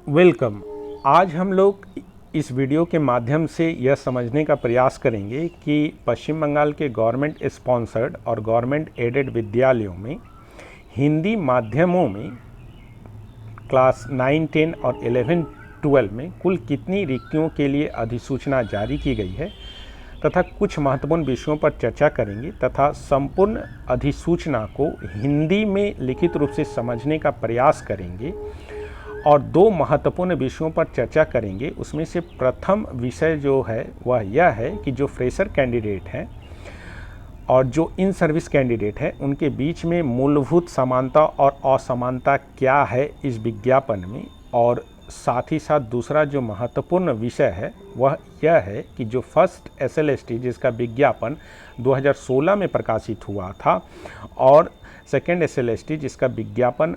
Welcome. आज हम लोग इस वीडियो के माध्यम से यह समझने का प्रयास करेंगे कि पश्चिम बंगाल के गवर्नमेंट स्पॉन्सर्ड और गवर्नमेंट एडेड विद्यालयों में हिंदी माध्यमों में क्लास 9, 10 और 11, 12 में कुल कितनी रिक्तियों के लिए अधिसूचना जारी की गई है तथा कुछ महत्वपूर्ण विषयों पर चर्चा करेंगे तथा संपूर्ण अधिसूचना को हिंदी में लिखित रूप से समझने का प्रयास करेंगे और दो महत्वपूर्ण विषयों पर चर्चा करेंगे। उसमें से प्रथम विषय जो है वह यह है कि जो फ्रेशर कैंडिडेट हैं और जो इन सर्विस कैंडिडेट हैं उनके बीच में मूलभूत समानता और असमानता क्या है इस विज्ञापन में, और साथ ही साथ दूसरा जो महत्वपूर्ण विषय है वह यह है कि जो फर्स्ट SLST जिसका विज्ञापन 2016 में प्रकाशित हुआ था और सेकेंड SLST जिसका विज्ञापन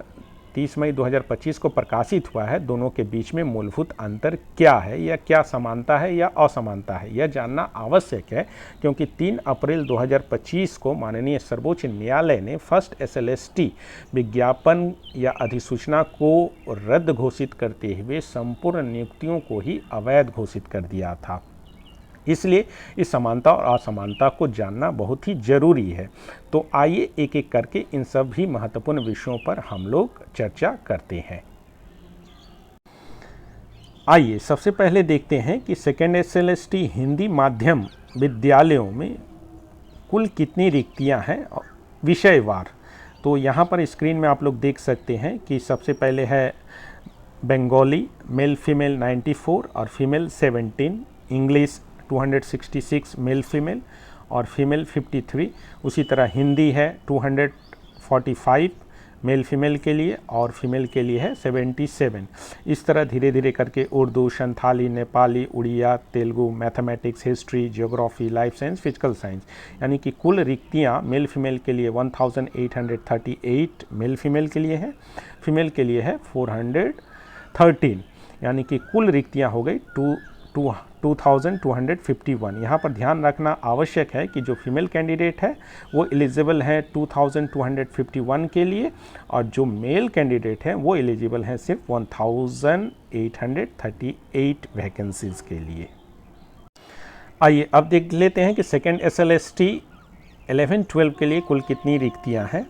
30 मई 2025 को प्रकाशित हुआ है, दोनों के बीच में मूलभूत अंतर क्या है या क्या समानता है या असमानता है, यह जानना आवश्यक है। क्योंकि 3 अप्रैल 2025 को माननीय सर्वोच्च न्यायालय ने फर्स्ट SLST विज्ञापन या अधिसूचना को रद्द घोषित करते हुए संपूर्ण नियुक्तियों को ही अवैध घोषित कर दिया था। इसलिए इस समानता और असमानता को जानना बहुत ही जरूरी है। तो आइए एक एक करके इन सभी महत्वपूर्ण विषयों पर हम लोग चर्चा करते हैं। आइए सबसे पहले देखते हैं कि सेकेंड SLST हिंदी माध्यम विद्यालयों में कुल कितनी रिक्तियां हैं विषयवार। तो यहाँ पर स्क्रीन में आप लोग देख सकते हैं कि सबसे पहले है बंगाली मेल फीमेल 94 और फीमेल 17, इंग्लिश 266 मेल फीमेल और फीमेल 53। उसी तरह हिंदी है 245 मेल फीमेल के लिए और फीमेल के लिए है 77। इस तरह धीरे धीरे करके Urdu, Santhali, Nepali, Oriya, Telugu, mathematics, history, geography, life science, physical science, यानी कि कुल रिक्तियाँ मेल फीमेल के लिए 1838 मेल फीमेल के लिए है, फीमेल के लिए है 413, यानी कि कुल रिक्तियाँ हो गई 2251। यहाँ पर ध्यान रखना आवश्यक है कि जो फीमेल कैंडिडेट है वो एलिजिबल है 2251 के लिए और जो मेल कैंडिडेट हैं वो एलिजिबल हैं सिर्फ 1838 वैकेंसीज़ के लिए। आइए अब देख लेते हैं कि सेकेंड SLST 11, 12 के लिए कुल कितनी रिक्तियाँ हैं।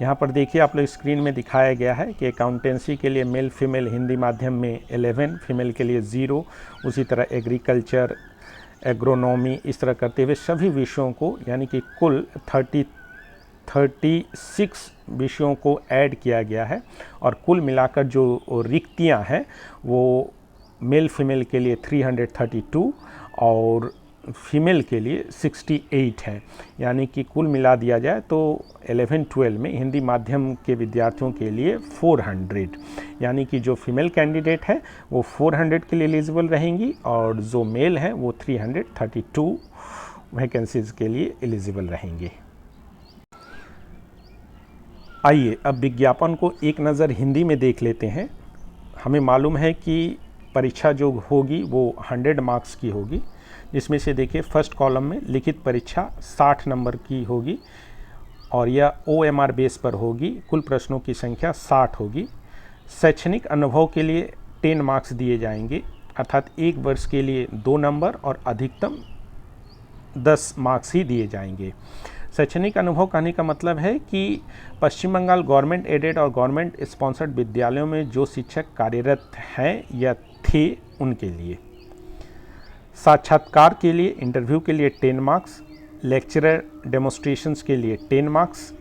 यहाँ पर देखिए आप लोग स्क्रीन में दिखाया गया है कि अकाउंटेंसी के लिए मेल फीमेल हिंदी माध्यम में 11, फीमेल के लिए 0, उसी तरह एग्रीकल्चर, एग्रोनॉमी, इस तरह करते हुए सभी विषयों को यानी कि कुल 36 विषयों को ऐड किया गया है और कुल मिलाकर जो रिक्तियाँ हैं वो मेल फीमेल के लिए 332 और फीमेल के लिए 68 है। यानी कि कुल मिला दिया जाए तो 11, 12 में हिंदी माध्यम के विद्यार्थियों के लिए 400, यानी कि जो फीमेल कैंडिडेट है वो 400 के लिए एलिजिबल रहेंगी और जो मेल है वो 332 वैकेंसीज़ के लिए एलिजिबल रहेंगे। आइए अब विज्ञापन को एक नज़र हिंदी में देख लेते हैं। हमें मालूम है कि परीक्षा जो होगी वो 100 मार्क्स की होगी, जिसमें से देखिए फर्स्ट कॉलम में लिखित परीक्षा 60 नंबर की होगी और यह OMR बेस पर होगी। कुल प्रश्नों की संख्या 60 होगी। शैक्षणिक अनुभव के लिए 10 मार्क्स दिए जाएंगे, अर्थात 1 वर्ष के लिए 2 नंबर और अधिकतम 10 मार्क्स ही दिए जाएंगे। शैक्षणिक अनुभव कहने का मतलब है कि पश्चिम बंगाल गवर्नमेंट एडेड और गवर्नमेंट स्पॉन्सर्ड विद्यालयों में जो शिक्षक कार्यरत हैं या थे उनके लिए। साक्षात्कार के लिए, इंटरव्यू के लिए 10 मार्क्स, लेक्चरर डेमोन्स्ट्रेशंस के लिए 10 मार्क्स,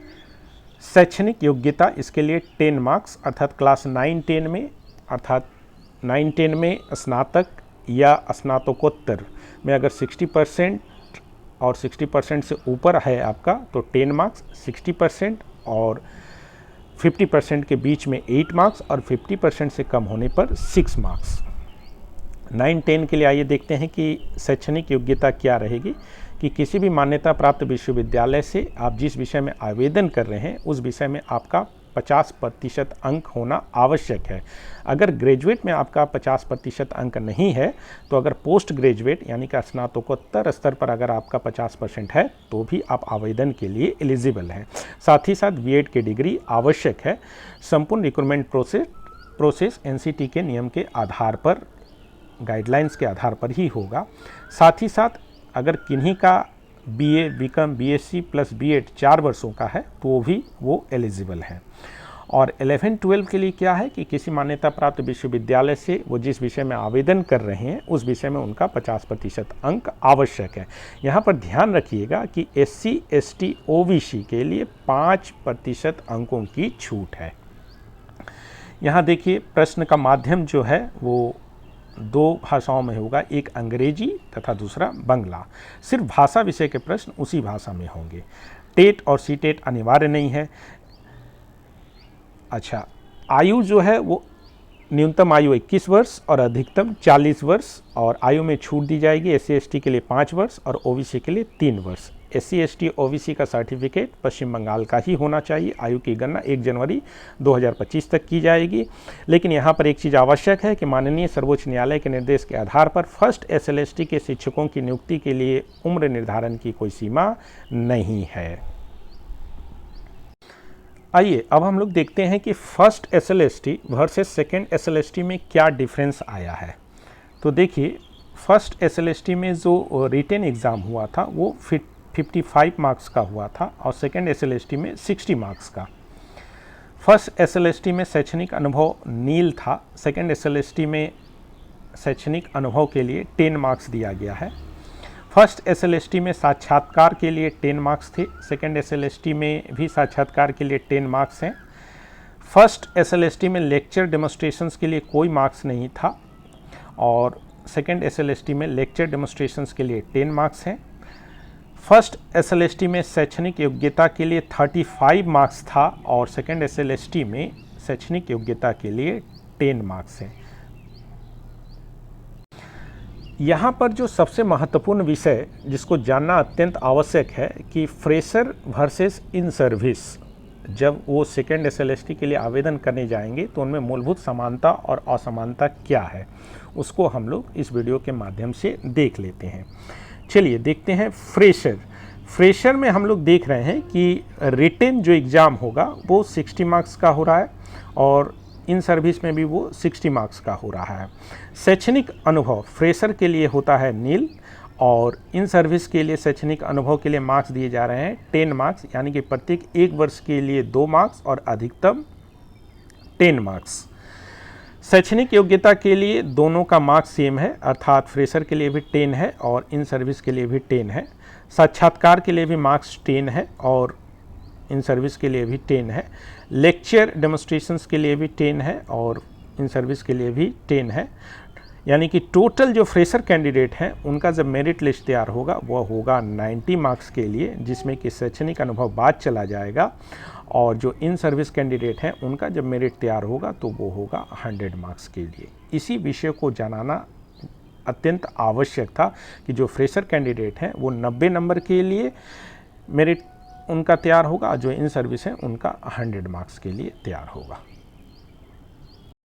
शैक्षणिक योग्यता इसके लिए 10 मार्क्स, अर्थात क्लास 9, 10 में, अर्थात 9, 10 में स्नातक या स्नातकोत्तर में अगर 60% और 60% से ऊपर है आपका तो 10 मार्क्स, 60% और 50% के बीच में 8 मार्क्स और 50% से कम होने पर 6 मार्क्स। 9, 10 के लिए आइए देखते हैं कि शैक्षणिक योग्यता क्या रहेगी कि किसी भी मान्यता प्राप्त विश्वविद्यालय से आप जिस विषय में आवेदन कर रहे हैं उस विषय में आपका 50% अंक होना आवश्यक है। अगर ग्रेजुएट में आपका 50% अंक नहीं है तो अगर पोस्ट ग्रेजुएट यानी कि स्नातकोत्तर स्तर पर अगर आपका 50% है तो भी आप आवेदन के लिए एलिजिबल हैं। साथ ही साथ बीएड की डिग्री आवश्यक है। संपूर्ण रिक्रूटमेंट प्रोसेस प्रोसेस एनसीटी के नियम के आधार पर, गाइडलाइंस के आधार पर ही होगा। साथ ही साथ अगर किन्हीं का BA, BCom, BSc plus BEd 4 वर्षों का है तो भी वो एलिजिबल हैं। और 11-12 के लिए क्या है कि किसी मान्यता प्राप्त विश्वविद्यालय से वो जिस विषय में आवेदन कर रहे हैं उस विषय में उनका 50% अंक आवश्यक है। यहाँ पर ध्यान रखिएगा कि SC, ST, OBC के लिए 5% अंकों की छूट है। यहाँ देखिए प्रश्न का माध्यम जो है वो 2 भाषाओं में होगा, एक अंग्रेजी तथा दूसरा बंगला। सिर्फ भाषा विषय के प्रश्न उसी भाषा में होंगे। टेट और सीटेट अनिवार्य नहीं है। अच्छा, आयु जो है वो न्यूनतम आयु 21 वर्ष और अधिकतम 40 वर्ष, और आयु में छूट दी जाएगी SC, ST के लिए 5 वर्ष और OBC के लिए 3 वर्ष। SC, ST, OBC का सर्टिफिकेट पश्चिम बंगाल का ही होना चाहिए। आयु की गणना 1 जनवरी 2025 तक की जाएगी। लेकिन यहाँ पर एक चीज़ आवश्यक है कि माननीय सर्वोच्च न्यायालय के निर्देश के आधार पर फर्स्ट SLST के शिक्षकों की नियुक्ति के लिए उम्र निर्धारण की कोई सीमा नहीं है। आइए अब हम लोग देखते हैं कि first SLST versus second SLST में क्या डिफरेंस आया है। तो देखिए, फर्स्ट SLST में जो रिटन एग्ज़ाम हुआ था वो 55 मार्क्स का हुआ था और सेकेंड SLST में 60 मार्क्स का। फर्स्ट SLST में शैक्षणिक अनुभव नील था, सेकेंड SLST में शैक्षणिक अनुभव के लिए 10 मार्क्स दिया गया है। फर्स्ट SLST में साक्षात्कार के लिए 10 मार्क्स थे, सेकेंड SLST में भी साक्षात्कार के लिए 10 मार्क्स हैं। फर्स्ट SLST में लेक्चर डेमोस्ट्रेशंस के लिए कोई मार्क्स नहीं था और सेकेंड SLST में लेक्चर डेमोस्ट्रेशंस के लिए 10 मार्क्स हैं। फर्स्ट SLST में शैक्षणिक योग्यता के लिए 35 मार्क्स था और सेकेंड SLST में शैक्षणिक योग्यता के लिए 10 मार्क्स हैं। यहाँ पर जो सबसे महत्वपूर्ण विषय जिसको जानना अत्यंत आवश्यक है कि फ्रेशर वर्सेस इन सर्विस, जब वो सेकेंड SLST के लिए आवेदन करने जाएंगे तो उनमें मूलभूत समानता और असमानता क्या है, उसको हम लोग इस वीडियो के माध्यम से देख लेते हैं। चलिए देखते हैं फ्रेशर में हम लोग देख रहे हैं कि रिटन जो एग्ज़ाम होगा वो 60 मार्क्स का हो रहा है और इन सर्विस में भी वो 60 मार्क्स का हो रहा है। शैक्षणिक अनुभव फ्रेशर के लिए होता है नील और इन सर्विस के लिए शैक्षणिक अनुभव के लिए मार्क्स दिए जा रहे हैं 10 मार्क्स, यानी कि प्रत्येक 1 वर्ष के लिए 2 मार्क्स और अधिकतम 10 मार्क्स। शैक्षणिक योग्यता के लिए दोनों का मार्क्स सेम है, अर्थात फ्रेशर के लिए भी 10 है और इन सर्विस के लिए भी 10 है। साक्षात्कार के लिए भी मार्क्स 10 है और इन सर्विस के लिए भी 10 है। लेक्चर डेमोस्ट्रेशंस के लिए भी 10 है और इन सर्विस के लिए भी 10 है। यानी कि टोटल जो फ्रेशर कैंडिडेट हैं उनका जब मेरिट लिस्ट तैयार होगा वह होगा 90 मार्क्स के लिए, जिसमें कि शैक्षणिक अनुभव बाद चला जाएगा, और जो इन सर्विस कैंडिडेट हैं उनका जब मेरिट तैयार होगा तो वो होगा 100 मार्क्स के लिए। इसी विषय को जानना अत्यंत आवश्यक था कि जो फ्रेशर कैंडिडेट हैं वो 90 नंबर के लिए मेरिट उनका तैयार होगा, जो इन सर्विस हैं उनका 100 मार्क्स के लिए तैयार होगा।